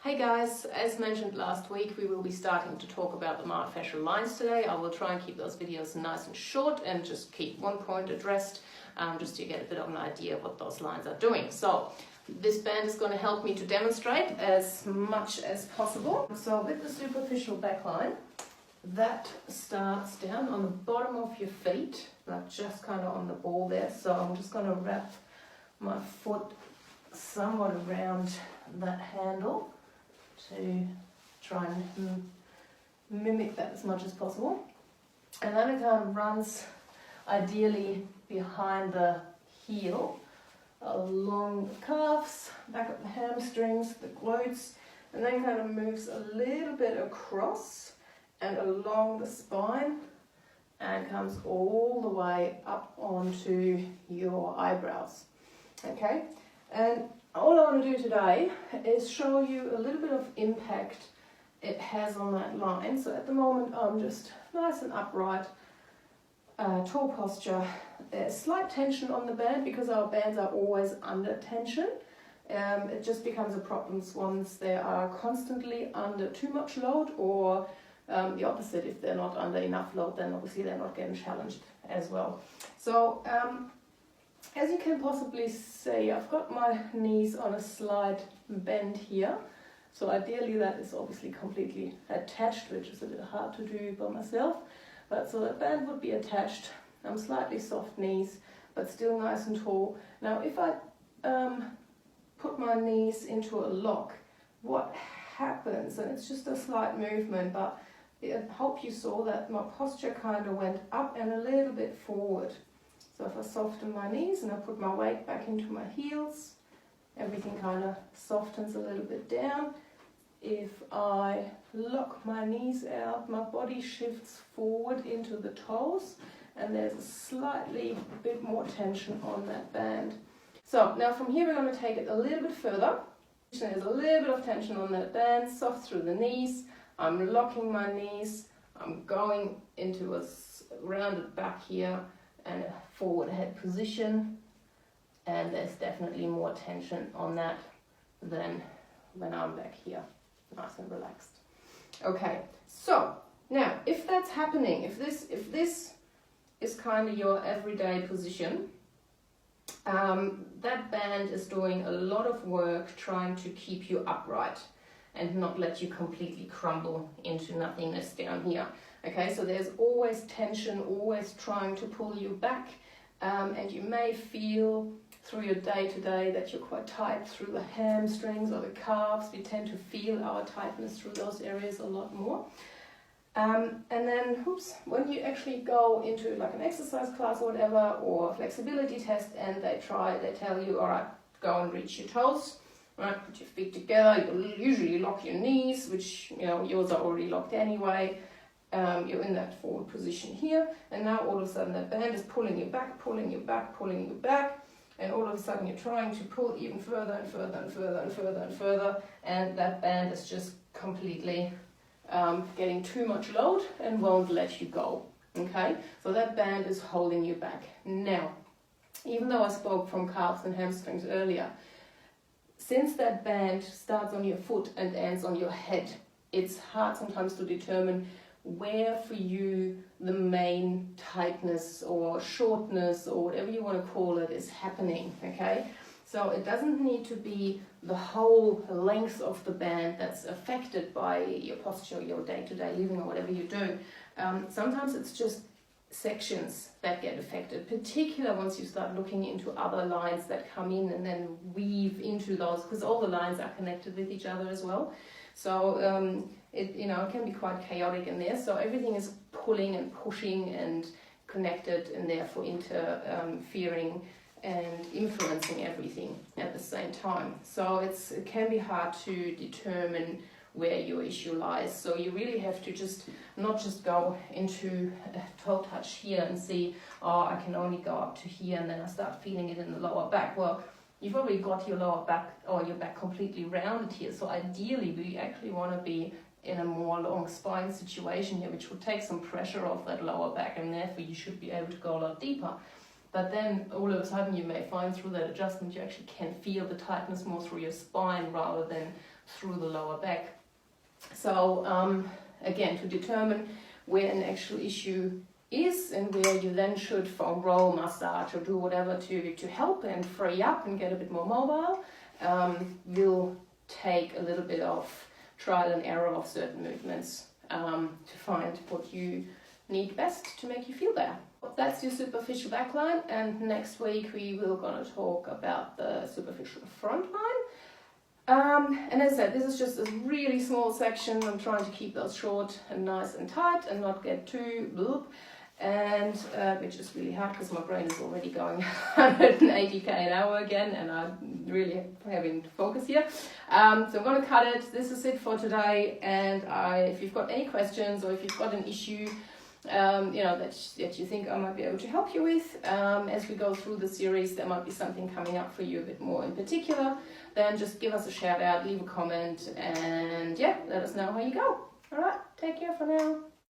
Hey guys, as mentioned last week, we will be starting to talk about the myofascial lines today. I will try and keep those videos nice and short and just keep one point addressed, just to get a bit of an idea of what those lines are doing. So this band is going to help me to demonstrate as much as possible. So with the superficial backline, that starts down on the bottom of your feet, like just kind of on the ball there. So I'm just going to wrap my foot somewhat around that handle to try and mimic that as much as possible. And then it kind of runs ideally behind the heel, along the calves, back up the hamstrings, the glutes, and then kind of moves a little bit across and along the spine and comes all the way up onto your eyebrows. Okay, and all I want to do today is show you a little bit of impact it has on that line. So at the moment I'm just nice and upright, tall posture. There's slight tension on the band because our bands are always under tension. It just becomes a problem once they are constantly under too much load, or the opposite, if they're not under enough load, then obviously they're not getting challenged as well. So as you can possibly see, I've got my knees on a slight bend here. So ideally that is obviously completely attached, which is a bit hard to do by myself. But so the band would be attached. I'm slightly soft knees, but still nice and tall. Now if I put my knees into a lock, what happens, and it's just a slight movement, but I hope you saw that my posture kind of went up and a little bit forward. So if I soften my knees and I put my weight back into my heels, everything kind of softens a little bit down. If I lock my knees out, my body shifts forward into the toes, and there's a slightly bit more tension on that band. So now from here we're going to take it a little bit further. There's a little bit of tension on that band, soft through the knees. I'm locking my knees, I'm going into a rounded back here and a forward head position, and there's definitely more tension on that than when I'm back here, nice and relaxed. Okay, so now if that's happening, if this is kind of your everyday position, that band is doing a lot of work trying to keep you upright and not let you completely crumble into nothingness down here. Okay, so there's always tension, always trying to pull you back, and you may feel through your day-to-day that you're quite tight through the hamstrings or the calves. We tend to feel our tightness through those areas a lot more. And then, when you actually go into like an exercise class or whatever, or a flexibility test, and they tell you, all right, go and reach your toes, right, put your feet together, you usually lock your knees, which, you know, yours are already locked anyway. You're in that forward position here, and now all of a sudden that band is pulling you back, pulling you back, pulling you back, and all of a sudden you're trying to pull even further and further and further and further and further, and that band is just completely getting too much load and won't let you go. Okay, so that band is holding you back. Now, even though I spoke from calves and hamstrings earlier, since that band starts on your foot and ends on your head, it's hard sometimes to determine where for you the main tightness or shortness or whatever you want to call it is happening. Okay, so it doesn't need to be the whole length of the band that's affected by your posture, your day-to-day living or whatever you do. Sometimes it's just sections that get affected, particularly once you start looking into other lines that come in and then weave into those, because all the lines are connected with each other as well. So it can be quite chaotic in there. So everything is pulling and pushing and connected, and therefore interfering and influencing everything at the same time. So it can be hard to determine where your issue lies. So you really have to not just go into a toe touch here and see, oh, I can only go up to here, and then I start feeling it in the lower back. Well, you've already got your lower back or your back completely rounded here. So ideally we actually want to be in a more long spine situation here, which will take some pressure off that lower back, and therefore you should be able to go a lot deeper. But then all of a sudden you may find through that adjustment you actually can feel the tightness more through your spine rather than through the lower back. So again, to determine where an actual issue is and where you then should foam roll, massage, or do whatever to help and free up and get a bit more mobile, will take a little bit of trial and error of certain movements to find what you need best to make you feel better. That's your superficial backline, and next week we will gonna talk about the superficial front line. And as I said, this is just a really small section. I'm trying to keep those short and nice and tight and not get too bloop. And which is really hard because my brain is already going 180k an hour again, and I'm really having to focus here. So I'm going to cut it. This is it for today. And if you've got any questions, or if you've got an issue, that you think I might be able to help you with, as we go through the series, there might be something coming up for you a bit more in particular, then just give us a shout out, leave a comment, and yeah, let us know how you go. All right, take care for now.